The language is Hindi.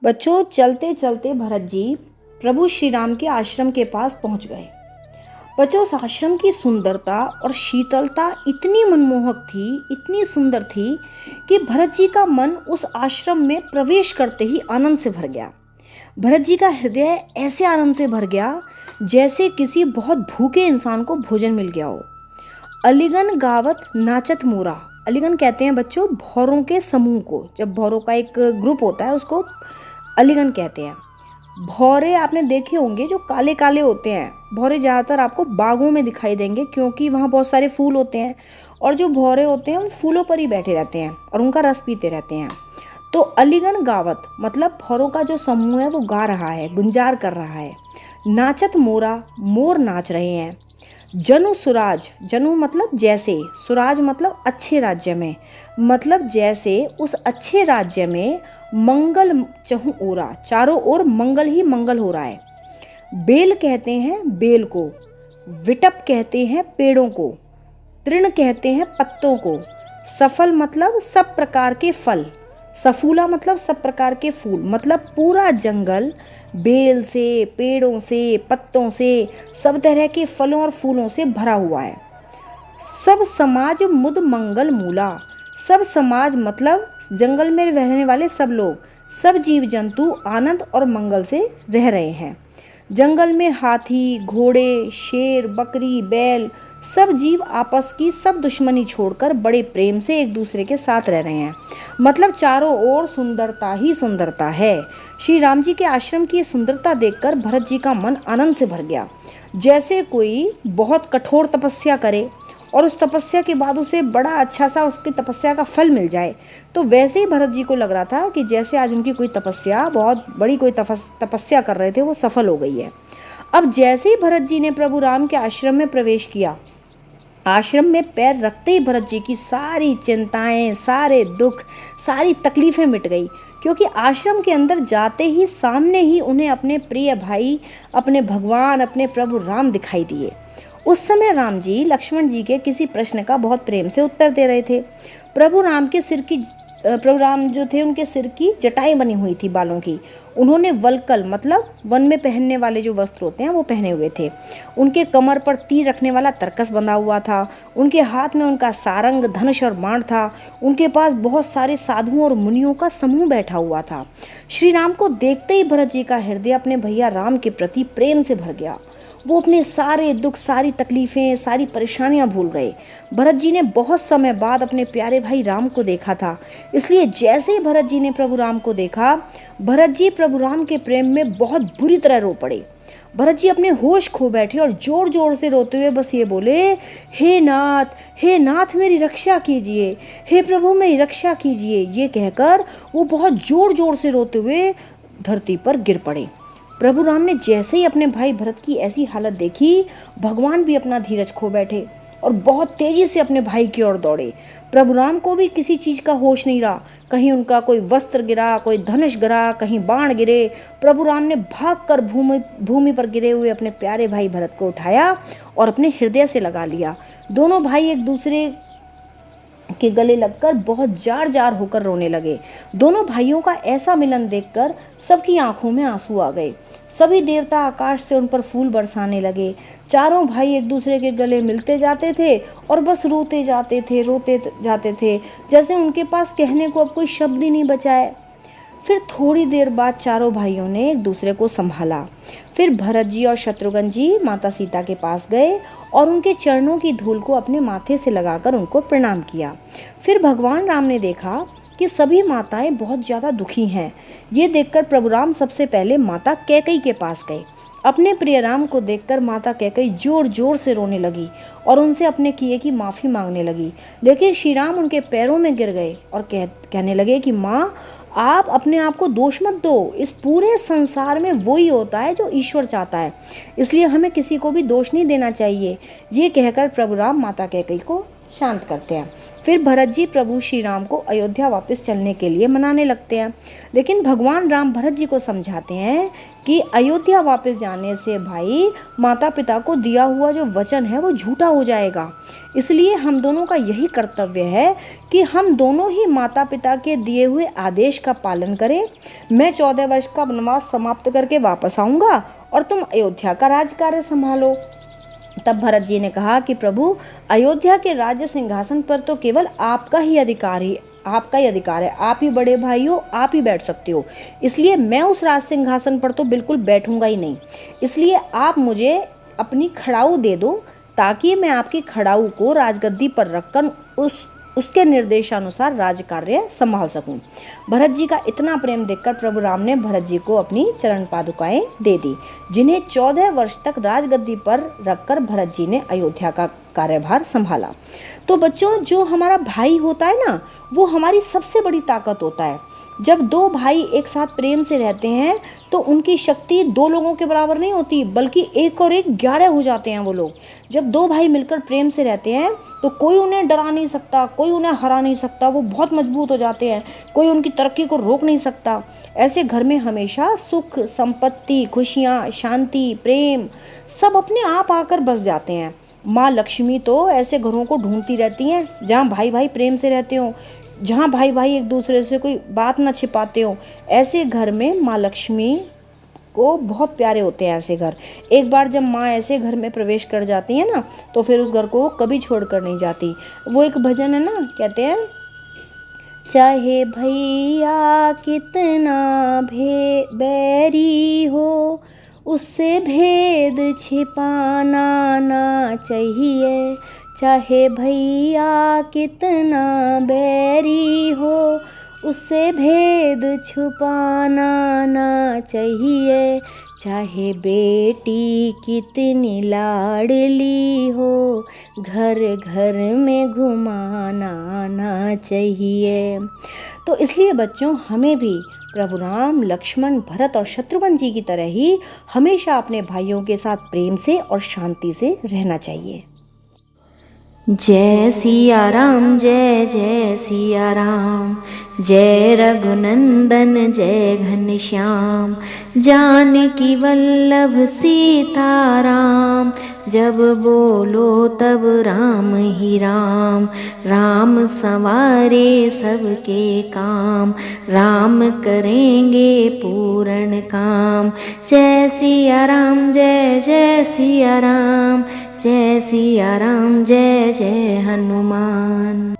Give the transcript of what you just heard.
बच्चों, चलते चलते भरत जी प्रभु श्री राम के आश्रम के पास पहुंच गए। बच्चों, उस आश्रम की सुंदरता और शीतलता इतनी मनमोहक थी, इतनी सुंदर थी कि भरत जी का मन उस आश्रम में प्रवेश करते ही आनंद से भर गया। भरत जी का हृदय ऐसे आनंद से भर गया जैसे किसी बहुत भूखे इंसान को भोजन मिल गया हो। अलीगन गावत नाचत मोरा। अलीगन कहते हैं बच्चों भौरों के समूह को। जब भौरों का एक ग्रुप होता है उसको अलीगन कहते हैं। भौरे आपने देखे होंगे जो काले काले होते हैं। भौरे ज़्यादातर आपको बागों में दिखाई देंगे क्योंकि वहाँ बहुत सारे फूल होते हैं, और जो भौरे होते हैं वो फूलों पर ही बैठे रहते हैं और उनका रस पीते रहते हैं। तो अलीगन गावत मतलब भौरों का जो समूह है वो गा रहा है, गुंजार कर रहा है। नाचत मोरा, मोर नाच रहे हैं। जनु सुराज, जनु मतलब जैसे, सुराज मतलब अच्छे राज्य में, मतलब जैसे उस अच्छे राज्य में मंगल चहु ओरा, चारों ओर मंगल ही मंगल हो रहा है। बेल कहते हैं बेल को, विटप कहते हैं पेड़ों को, तृण कहते हैं पत्तों को, सफल मतलब सब प्रकार के फल, सफूला मतलब सब प्रकार के फूल, मतलब पूरा जंगल बेल से, पेड़ों से, पत्तों से, सब तरह के फलों और फूलों से भरा हुआ है। सब समाज मुद मंगल मूला, सब समाज मतलब जंगल में रहने वाले सब लोग, सब जीव जंतु आनंद और मंगल से रह रहे हैं। जंगल में हाथी, घोड़े, शेर, बकरी, बैल, सब जीव आपस की सब दुश्मनी छोड़कर बड़े प्रेम से एक दूसरे के साथ रह रहे हैं। मतलब चारों ओर सुंदरता ही सुंदरता है। श्री राम जी के आश्रम की सुंदरता देखकर भरत जी का मन आनंद से भर गया। जैसे कोई बहुत कठोर तपस्या करे और उस तपस्या के बाद उसे बड़ा अच्छा सा उसकी तपस्या का फल मिल जाए, तो वैसे ही भरत जी को लग रहा था कि जैसे आज उनकी कोई तपस्या, बहुत बड़ी कोई तपस्या कर रहे थे, वो सफल हो गई है। अब जैसे ही भरत जी ने प्रभु राम के आश्रम में प्रवेश किया, आश्रम में पैर रखते ही भरत जी की सारी चिंताएं, सारे दुख, सारी तकलीफें मिट गई, क्योंकि आश्रम के अंदर जाते ही सामने ही उन्हें अपने प्रिय भाई, अपने भगवान, अपने प्रभु राम दिखाई दिए। उस समय राम जी लक्ष्मण जी के किसी प्रश्न का बहुत प्रेम से उत्तर दे रहे थे। प्रभु राम जो थे उनके सिर की जटाएं बनी हुई थी बालों की। उन्होंने वलकल मतलब वन में पहनने वाले जो वस्त्र होते हैं वो पहने हुए थे। उनके कमर पर तीर रखने वाला तरकस बंधा हुआ था। उनके हाथ में उनका सारंग, धनुष और बाण था। उनके पास बहुत सारे साधुओं और मुनियों का समूह बैठा हुआ था। श्री राम को देखते ही भरत जी का हृदय अपने भैया राम के प्रति प्रेम से भर गया। वो अपने सारे दुख, सारी तकलीफें, सारी परेशानियां भूल गए। भरत जी ने बहुत समय बाद अपने प्यारे भाई राम को देखा था, इसलिए जैसे ही भरत जी ने प्रभु राम को देखा, भरत जी प्रभु राम के प्रेम में बहुत बुरी तरह रो पड़े। भरत जी अपने होश खो बैठे और जोर जोर से रोते हुए बस ये बोले, हे नाथ मेरी रक्षा कीजिए, हे प्रभु मेरी रक्षा कीजिए। ये कहकर वो बहुत जोर जोर से रोते हुए धरती पर गिर पड़े। प्रभु राम ने जैसे ही अपने भाई भरत की ऐसी हालत देखी, भगवान भी अपना धीरज खो बैठे और बहुत तेजी से अपने भाई की ओर दौड़े। प्रभु राम को भी किसी चीज का होश नहीं रहा। कहीं उनका कोई वस्त्र गिरा, कोई धनुष गिरा, कहीं बाण गिरे। प्रभु राम ने भागकर भूमि पर गिरे हुए अपने प्यारे भाई भरत को उठाया और अपने हृदय से लगा लिया। दोनों भाई एक दूसरे के गले लगकर बहुत जार जार होकर रोने लगे। दोनों भाइयों का ऐसा मिलन देखकर सबकी आंखों में आंसू आ गए। सभी देवता आकाश से उन पर फूल बरसाने लगे। चारों भाई एक दूसरे के गले मिलते जाते थे और बस रोते जाते थे, जैसे उनके पास कहने को अब कोई शब्द ही नहीं बचा है। फिर थोड़ी देर बाद चारों भाइयों ने एक दूसरे को संभाला। फिर भरत जी और शत्रुघ्न जी माता सीता के पास गए और उनके चरणों की धूल को अपने माथे से लगाकर उनको प्रणाम किया। फिर भगवान राम ने देखा कि सभी माताएं बहुत ज़्यादा दुखी हैं। ये देखकर प्रभु राम सबसे पहले माता कैकेयी के पास गए। अपने प्रिय राम को देखकर माता कैकेयी जोर जोर से रोने लगी और उनसे अपने किए की माफ़ी मांगने लगी। लेकिन श्री राम उनके पैरों में गिर गए और कहने लगे कि माँ, आप अपने आप को दोष मत दो। इस पूरे संसार में वही होता है जो ईश्वर चाहता है, इसलिए हमें किसी को भी दोष नहीं देना चाहिए। ये कहकर प्रभु राम माता कैकेयी को शांत करते हैं। फिर भरत जी प्रभु श्री राम को अयोध्या वापस चलने के लिए मनाने लगते हैं। लेकिन भगवान राम भरत जी को समझाते हैं कि अयोध्या वापस जाने से भाई माता पिता को दिया हुआ जो वचन है वो झूठा हो जाएगा। इसलिए हम दोनों का यही कर्तव्य है कि हम दोनों ही माता पिता के दिए हुए आदेश का पालन करें। मैं 14 वर्ष का वनवास समाप्त करके वापस आऊँगा और तुम अयोध्या का राजकार्य संभालो। तब भरत जी ने कहा कि प्रभु, अयोध्या के राज्य सिंहासन पर तो केवल आपका ही अधिकार है। आप ही बड़े भाई हो, आप ही बैठ सकते हो। इसलिए मैं उस राज सिंहासन पर तो बिल्कुल बैठूंगा ही नहीं। इसलिए आप मुझे अपनी खड़ाऊ दे दो ताकि मैं आपकी खड़ाऊ को राजगद्दी पर रखकर उसके निर्देशानुसार राज कार्य संभाल सकूं। भरत जी का इतना प्रेम देखकर प्रभु राम ने भरत जी को अपनी चरण पादुकाएं दे दी, जिन्हें 14 वर्ष तक राजगद्दी पर रखकर भरत जी ने अयोध्या का कार्यभार संभाला। तो बच्चों, जो हमारा भाई होता है ना, वो हमारी सबसे बड़ी ताकत होता है। जब दो भाई एक साथ प्रेम से रहते हैं तो उनकी शक्ति दो लोगों के बराबर नहीं होती, बल्कि 1 और 1 11 हो जाते हैं वो लोग। जब दो भाई मिलकर प्रेम से रहते हैं तो कोई उन्हें डरा नहीं सकता, कोई उन्हें हरा नहीं सकता। वो बहुत मजबूत हो जाते हैं, कोई उनकी तरक्की को रोक नहीं सकता। ऐसे घर में हमेशा सुख, संपत्ति, खुशियाँ, शांति, प्रेम सब अपने आप आकर बस जाते हैं। माँ लक्ष्मी तो ऐसे घरों को ढूंढती रहती हैं जहाँ भाई भाई प्रेम से रहते हों, जहाँ भाई भाई एक दूसरे से कोई बात ना छिपाते हो। ऐसे घर में माँ लक्ष्मी को बहुत प्यारे होते हैं ऐसे घर। एक बार जब माँ ऐसे घर में प्रवेश कर जाती है ना, तो फिर उस घर को वो कभी छोड़कर नहीं जाती। वो एक भजन है ना, कहते हैं, चाहे भैया कितना बैरी हो, उससे भेद छिपाना ना चाहिए। चाहे भैया कितना बैरी हो, उससे भेद छुपाना ना चाहिए। चाहे बेटी कितनी लाडली हो, घर घर में घुमाना ना चाहिए। तो इसलिए बच्चों, हमें भी प्रभु राम, लक्ष्मण, भरत और शत्रुघ्न जी की तरह ही हमेशा अपने भाइयों के साथ प्रेम से और शांति से रहना चाहिए। जय सिया राम, जय जय सिया राम। जय रघुनंदन जय घनश्याम। जानकी वल्लभ सीताराम। जब बोलो तब राम ही राम। राम संवारे सबके काम। राम करेंगे पूर्ण काम। जय सिया राम, जय जय सिया राम। जय सिया राम, जय जय हनुमान।